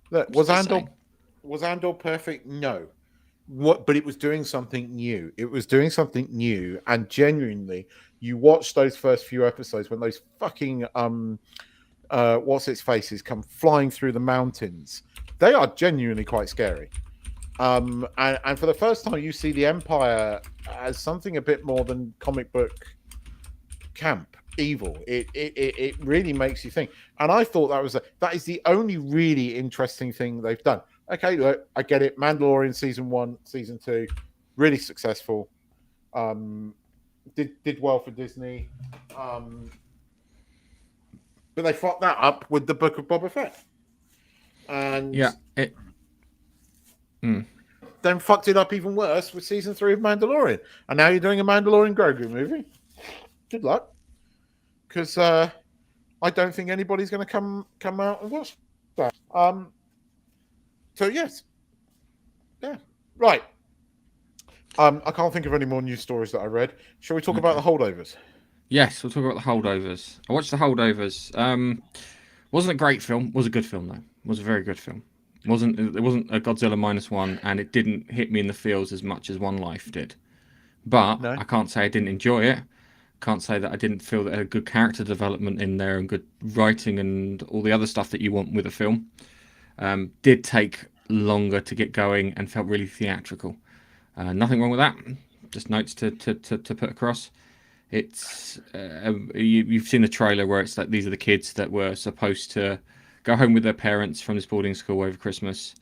Look, I'm just saying. was Andor perfect? No. But it was doing something new. It was doing something new, and genuinely, you watch those first few episodes when those fucking what's its faces come flying through the mountains. They are genuinely quite scary. And for the first time, you see the Empire as something a bit more than comic book camp evil. It really makes you think. And I thought that is the only really interesting thing they've done. Okay, look, I get it. Mandalorian season 1, season 2, really successful. Did well for Disney. But they fucked that up with the Book of Boba Fett. And Yeah, it. then fucked it up even worse with season 3 of Mandalorian. And now you're doing a Mandalorian Grogu movie. Good luck. Because I don't think anybody's going to come out and watch that. So, yes. Yeah. Right. I can't think of any more news stories that I read. Shall we talk about the holdovers? Yes, we'll talk about the Holdovers. I watched the Holdovers. Wasn't a great film. Was a good film though. Was a very good film. It wasn't a Godzilla -1, and it didn't hit me in the feels as much as One Life did. But No. I can't say I didn't enjoy it. Can't say that I didn't feel that it had good character development in there and good writing and all the other stuff that you want with a film. Did take longer to get going and felt really theatrical. Nothing wrong with that. Just notes to put across. It's you've seen the trailer where it's like these are the kids that were supposed to go home with their parents from this boarding school over Christmas,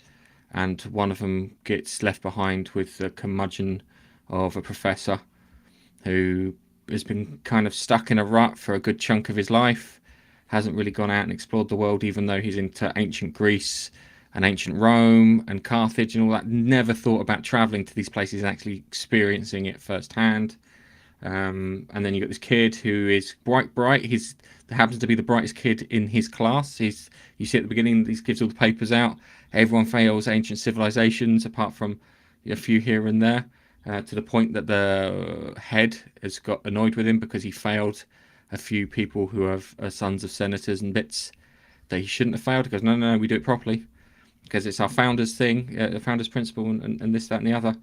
and one of them gets left behind with the curmudgeon of a professor who has been kind of stuck in a rut for a good chunk of his life, hasn't really gone out and explored the world, even though he's into ancient Greece and ancient Rome and Carthage and all that. Never thought about traveling to these places and actually experiencing it firsthand. And then you got this kid who is bright. He's happens to be the brightest kid in his class. You see at the beginning, he gives all the papers out. Everyone fails ancient civilizations, apart from a few here and there. To the point that the head has got annoyed with him because he failed a few people who are sons of senators and bits that he shouldn't have failed. He goes, no, we do it properly because it's our founders thing, the founders principle, and this, that, and the other.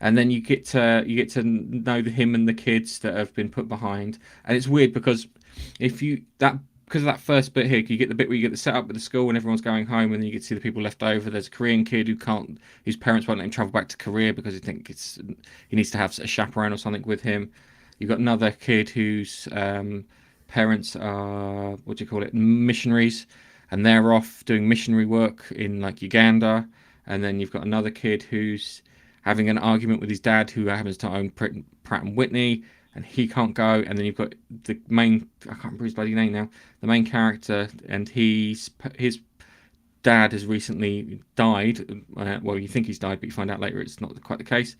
And then you get to know him and the kids that have been put behind. And it's weird because because of that first bit here, you get the bit where you get the setup with the school and everyone's going home, and then you get to see the people left over. There's a Korean kid whose parents won't let him travel back to Korea because he needs to have a chaperone or something with him. You've got another kid whose parents are missionaries, and they're off doing missionary work in like Uganda. And then you've got another kid who's having an argument with his dad, who happens to own Pratt and Whitney, and he can't go. And then you've got the main, I can't remember his bloody name now, the main character, and his dad has recently died. Well, you think he's died, but you find out later it's not quite the case.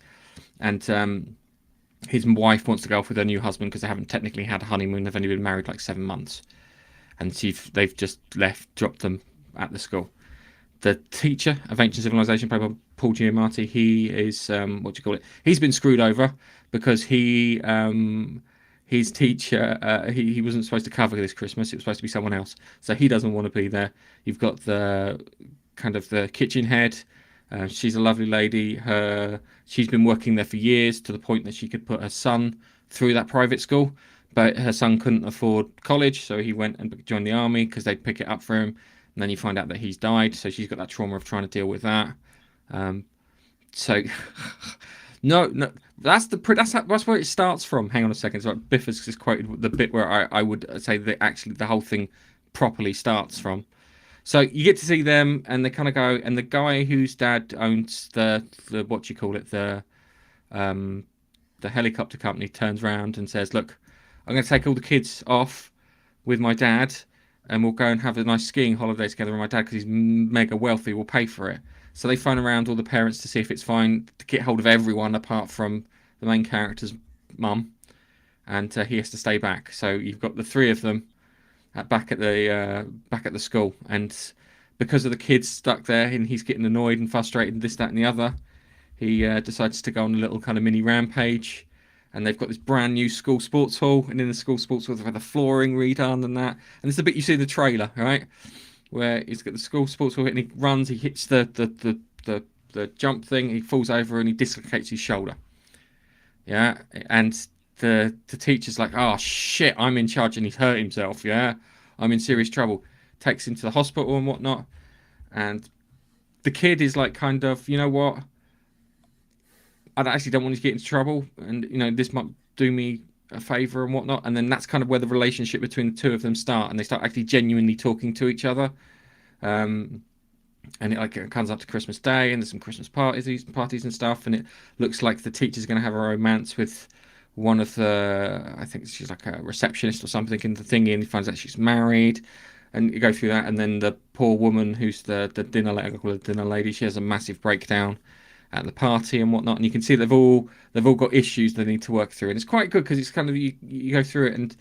And his wife wants to go off with her new husband because they haven't technically had a honeymoon. They've only been married like 7 months. And they've just dropped them at the school. The teacher of ancient civilization, played by Paul Giamatti, he is he's been screwed over because his teacher he wasn't supposed to cover this Christmas. It was supposed to be someone else, so he doesn't want to be there. You've got the kitchen head. She's a lovely lady. She's been working there for years to the point that she could put her son through that private school, but her son couldn't afford college, so he went and joined the army because they'd pick it up for him. And then you find out that he's died, so she's got that trauma of trying to deal with that. So no, that's where it starts from. Hang on a second. So Biff has just quoted the bit where I would say that actually the whole thing properly starts from. So you get to see them, and they kind of go, and the guy whose dad owns the helicopter company turns around and says, "Look, I'm going to take all the kids off with my dad, and we'll go and have a nice skiing holiday together with my dad because he's mega wealthy. We'll pay for it." So they phone around all the parents to see if it's fine to get hold of everyone apart from the main character's mum. and he has to stay back. So you've got the three of them back at the school, and because of the kids stuck there, and he's getting annoyed and frustrated, and this, that, and the other, he decides to go on a little kind of mini rampage. And they've got this brand new school sports hall, and in the school sports hall they've had the flooring redone and that. And it's the bit you see in the trailer, right, where he's got the school sports hall and he runs, he hits the jump thing, he falls over and he dislocates his shoulder. Yeah, and the teacher's like, "Oh shit, I'm in charge," and he's hurt himself. Yeah, I'm in serious trouble. Takes him to the hospital and whatnot, and the kid is like, kind of, you know what? I actually don't want to get into trouble, and this might do me a favor and whatnot. And then that's kind of where the relationship between the two of them start, and they start actually genuinely talking to each other. Um, and it comes up to Christmas Day, and there's some Christmas parties and stuff, and it looks like the teacher's going to have a romance with one of the, I think she's like a receptionist or something in the thingy, and he finds out she's married, and you go through that, and then the poor woman who's the dinner lady, she has a massive breakdown at the party and whatnot, and you can see they've all got issues they need to work through, and it's quite good because it's kind of, you go through it, and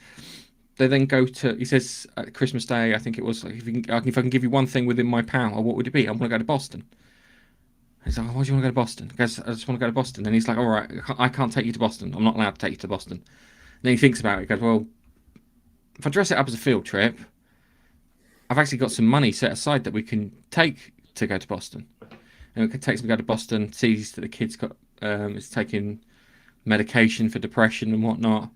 they then go to, he says at Christmas Day, I think it was, like, if I can give you one thing within my power, what would it be? I want to go to Boston. He's like, "Oh, why do you want to go to Boston?" He goes, "I just want to go to Boston." And he's like, "All right, I can't take you to Boston. I'm not allowed to take you to Boston." And then he thinks about it. He goes, "Well, if I dress it up as a field trip, I've actually got some money set aside that we can take to go to Boston." And it takes him to go to Boston, sees that the kid's got is taking medication for depression and whatnot.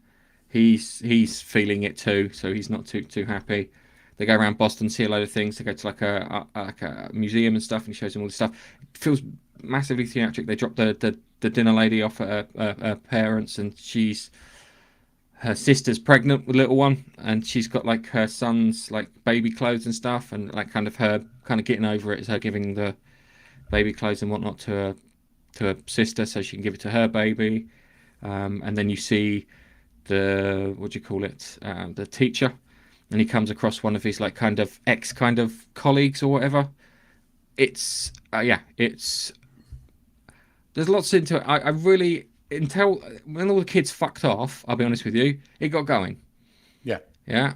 He's feeling it too, so he's not too happy. They go around Boston, see a load of things. They go to like a museum and stuff, and he shows them all this stuff. It feels massively theatric. They drop the dinner lady off at her parents, and her sister's pregnant with a little one, and she's got like her son's like baby clothes and stuff, and like kind of her kind of getting over it is her giving the baby clothes and whatnot to her sister so she can give it to her baby. And then you see the, what do you call it, the teacher, and he comes across one of his like kind of ex kind of colleagues or whatever. It's yeah, it's, there's lots into it. I really, until when all the kids fucked off, I'll be honest with you, it got going. Yeah. Yeah.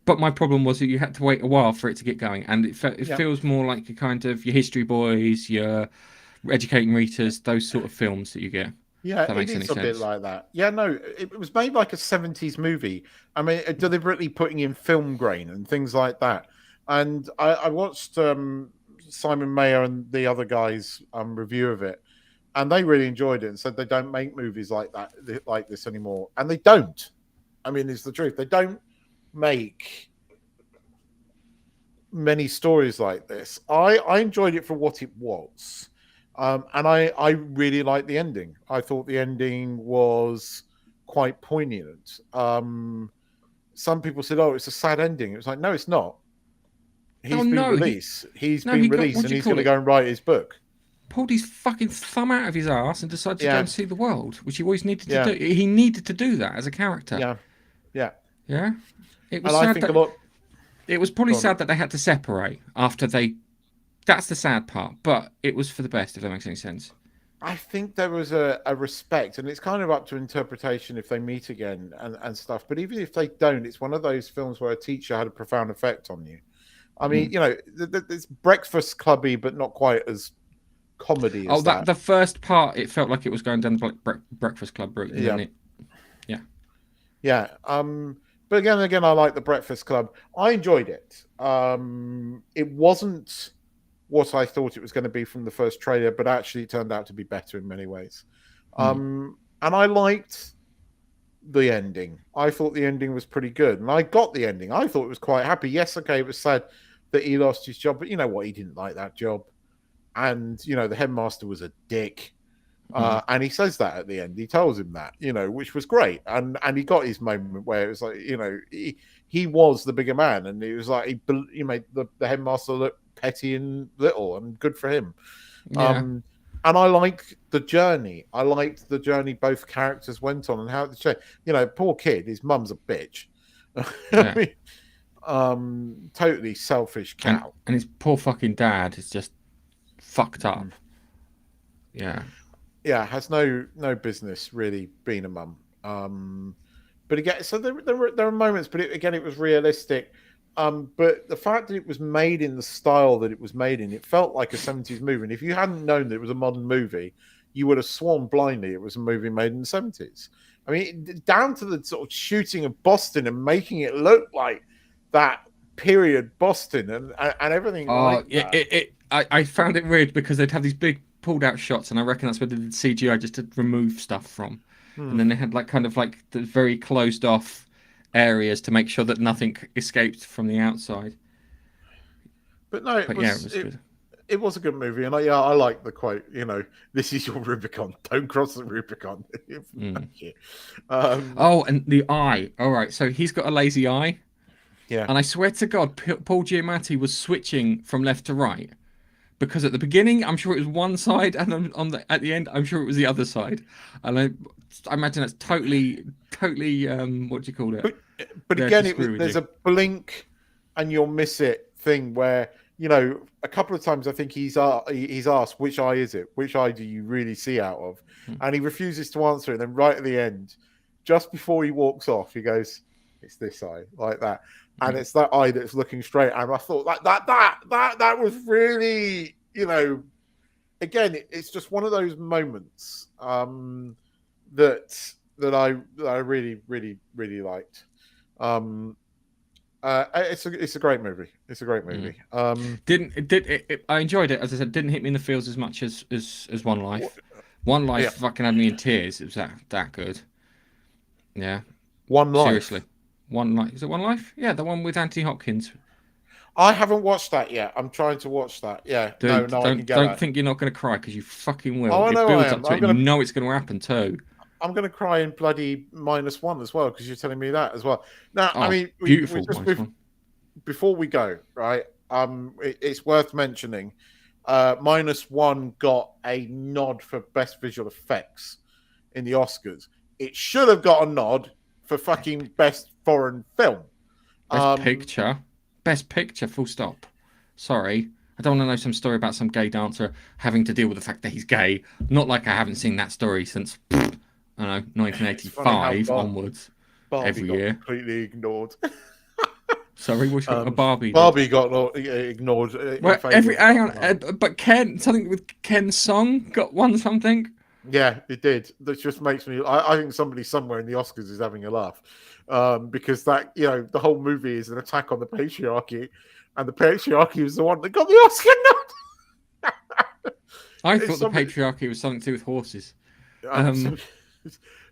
But my problem was that you had to wait a while for it to get going, and it Yeah. feels more like your kind of your History Boys, your Educating Readers, those sort of films that you get. Yeah, If that it makes any is a bit sense. like that. Yeah, no, it was made like a 70s movie. I mean, deliberately putting in film grain and things like that. And I watched Simon Mayer and the other guys' review of it, and they really enjoyed it and said they don't make movies like that, like this anymore. And they don't. I mean, it's the truth. They don't make many stories like this. I enjoyed it for what it was. And I really liked the ending. I thought the ending was quite poignant. Some people said, "Oh, it's a sad ending." It was like, no, it's not. Oh He's been no, released. He's no, been he got, released, what do and you he's going call to it? go and write his book. Pulled his fucking thumb out of his ass and decided to go Yeah, and see the world, which he always needed to yeah, do. He needed to do that as a character. yeah, yeah. Yeah, it was And I sad think a that lot. it was probably Go on. sad that they had to separate after they. That's the sad part, but it was for the best. If that makes any sense. I think there was a respect, and it's kind of up to interpretation if they meet again and stuff. But even if they don't, it's one of those films where a teacher had a profound effect on you. I mean, Mm. it's Breakfast Clubby, but not quite as comedy Oh, as that that. the first part, it felt like it was going down the Breakfast Club route, and then Yeah, it, yeah. yeah. But again, I like the Breakfast Club. I enjoyed it. It wasn't what I thought it was going to be from the first trailer, but actually it turned out to be better in many ways. Mm. And I liked the ending. I thought the ending was pretty good, and I got the ending. I thought it was quite happy. Yes, okay, it was sad that he lost his job, but you know what? He didn't like that job, and the headmaster was a dick. Mm. And he says that at the end. He tells him that, which was great. And he got his moment where it was like, he was the bigger man, and he was like he made the headmaster look petty and little, and good for him. Yeah, Um, and I liked the journey. I liked the journey both characters went on, and how it changed. Poor kid, his mum's a bitch. I yeah. mean, totally selfish and cow. and his poor fucking dad is just fucked Mm. up. Yeah. Yeah, has no business really being a mum. But again, so there are moments, but again, it was realistic. But the fact that it was made in the style that it was made in, it felt like a 70s movie. And if you hadn't known that it was a modern movie, you would have sworn blindly it was a movie made in the 70s. I mean, down to the sort of shooting of Boston and making it look like that period Boston and everything like that. I found it weird because they'd have these big pulled out shots, and I reckon that's where they did CGI just to remove stuff from. And then they had like kind of like the very closed off areas to make sure that nothing escaped from the outside. But no, But yeah, it was good. It was a good movie, and I like the quote. You know, this is your Rubicon. Don't cross the Rubicon. Thank you. Oh, and the eye. All right, so he's got a lazy eye. Yeah. And I swear to God, Paul Giamatti was switching from left to right, because at the beginning I'm sure it was one side, and then at the end I'm sure it was the other side. And I imagine that's totally what do you call it? But again, there's a blink and you'll miss it thing where, you know, a couple of times I think he's asked, which eye is it? Which eye do you really see out of? And he refuses to answer. And then right at the end, just before he walks off, he goes, "It's this eye," like that. And it's that eye that's looking straight. And I thought that was really, you know, again, it's just one of those moments that I really liked. It's a great movie. It's a great movie. I enjoyed it, as I said. Didn't hit me in the feels as much as One Life. One Life fucking had me in tears. It was that good. Yeah. One Life. Seriously. One Life. Is it One Life? Yeah, the one with Anthony Hopkins. I haven't watched that yet. I'm trying to watch that. Yeah. Dude, I can get don't think you're not going to cry, because you fucking will. Oh, it builds up to it. And you know it's going to happen too. I'm going to cry in bloody -1 as well, because you're telling me that as well. Now, I mean, beautiful. Before we go, right? It's worth mentioning. -1 got a nod for best visual effects in the Oscars. It should have got a nod for fucking best foreign film. Best picture. Full stop. Sorry. I don't want to know some story about some gay dancer having to deal with the fact that he's gay. Not like I haven't seen that story since, I don't know, 1985 onwards. Barbie every got year. Completely ignored. Sorry, which a Barbie? Barbie got ignored. Hang on, but something with Ken's song got won something. Yeah, it did. That just makes me. I think somebody somewhere in the Oscars is having a laugh, because that, you know, the whole movie is an attack on the patriarchy, and the patriarchy was the one that got the Oscar nod. I thought the patriarchy was something to do with horses.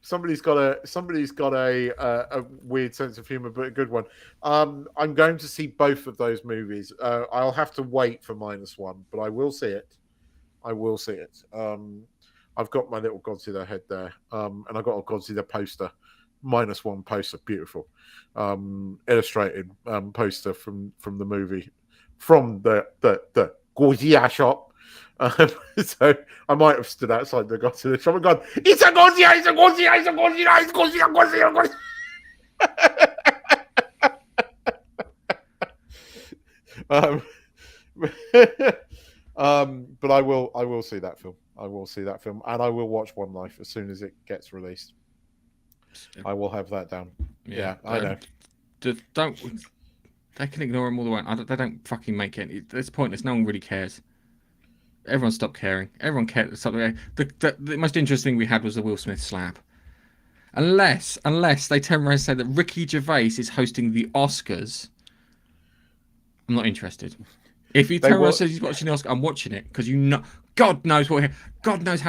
Somebody's got a weird sense of humor, but a good one. I'm going to see both of those movies. I'll have to wait for -1, but I will see it. I've got my little Godzilla head there, and I've got a Godzilla poster, -1 poster, beautiful, illustrated poster from the movie, from the Godzilla shop. So I might have stood outside the Godzilla shop and gone, "It's a Godzilla! It's a Godzilla! It's a Godzilla! It's Godzilla! Godzilla!" But I will see that film. And I will watch One Life as soon as it gets released. I will have that down. Yeah, I know. They can ignore them all the way. They don't fucking make it. It's pointless. No one really cares. Everyone stopped caring. Everyone cared. The most interesting thing we had was the Will Smith slap. Unless they turn around and say that Ricky Gervais is hosting the Oscars, I'm not interested. If he turns around and says he's watching the Oscar, I'm watching it, because you know, God knows how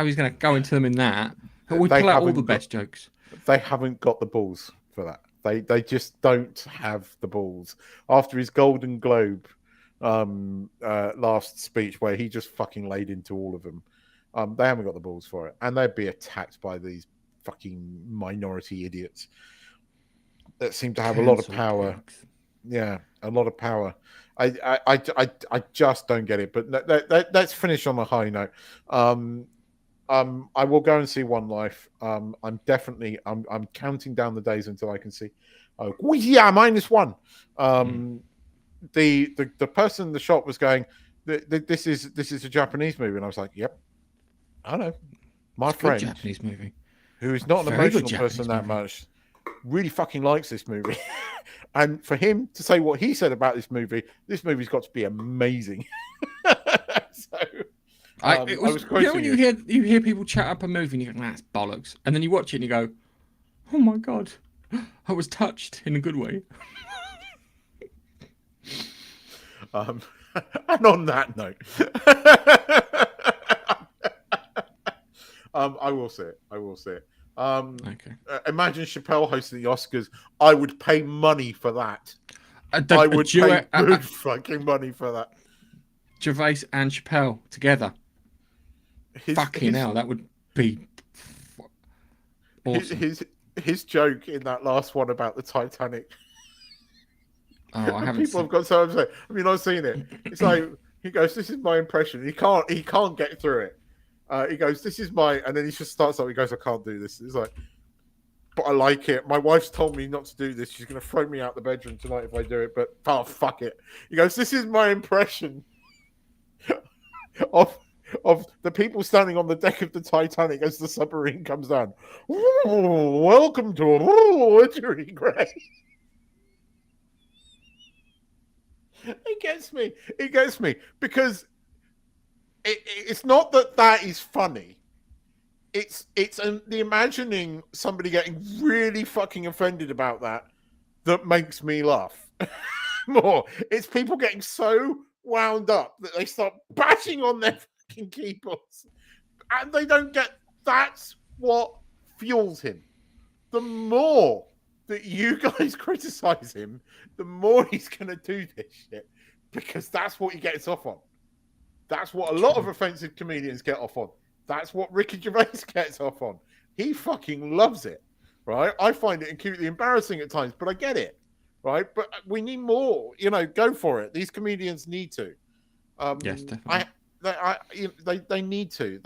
he's going to go into them in that. But we pull out all the best jokes. They haven't got the balls for that. They just don't have the balls. After his Golden Globe last speech, where he just fucking laid into all of them, they haven't got the balls for it, and they'd be attacked by these fucking minority idiots that seem to have a lot of power. Yeah, a lot of power. I just don't get it. But let's finish on a high note. I will go and see One Life. I'm counting down the days until I can see. -1. The person in the shop was going, this is a Japanese movie, and I was like, yep, I know. My friend, Japanese movie, who is not an emotional person that much, really fucking likes this movie. And for him to say what he said about this movie's got to be amazing. So I was quoting when you hear people chat up a movie and you go, that's bollocks, and then you watch it and you go, oh my god, I was touched in a good way. And on that note, I will say it. Okay. Imagine Chappelle hosting the Oscars. I would pay money for that. I would pay good fucking money for that. Gervais and Chappelle together. Fucking hell, that would be awesome. His joke in that last one about the Titanic. Oh, I haven't. People have got so upset. I mean, I've seen it. It's like he goes, "This is my impression." He can't get through it. He goes, "This is my," and then he just starts up. He goes, "I can't do this." It's like, but I like it. My wife's told me not to do this. She's going to throw me out the bedroom tonight if I do it. But oh, fuck it. He goes, "This is my impression of the people standing on the deck of the Titanic as the submarine comes down. Ooh, welcome to Witchery Grey." It gets me because it's not that is funny. It's the imagining somebody getting really fucking offended about that makes me laugh more. It's people getting so wound up that they start bashing on their fucking keyboards, and they don't get. That's what fuels him. The more that you guys criticize him, the more he's going to do this shit, because that's what he gets off on. That's what a lot of offensive comedians get off on. That's what Ricky Gervais gets off on. He fucking loves it, right? I find it acutely embarrassing at times, but I get it, right? But we need more. Go for it. These comedians need to. Yes, definitely. They need to.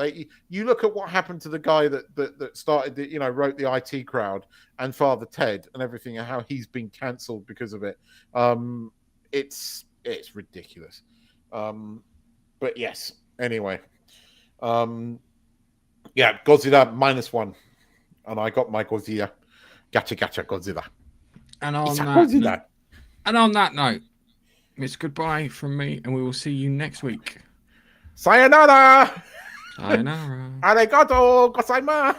You look at what happened to the guy that started wrote the IT Crowd and Father Ted and everything, and how he's been cancelled because of it. It's ridiculous. But yes. Anyway. Yeah, Godzilla -1, and I got my Godzilla. Gotcha, Godzilla. And on that note, it's goodbye from me, and we will see you next week. Sayonara. Sayonara. Arigato gozaimasu.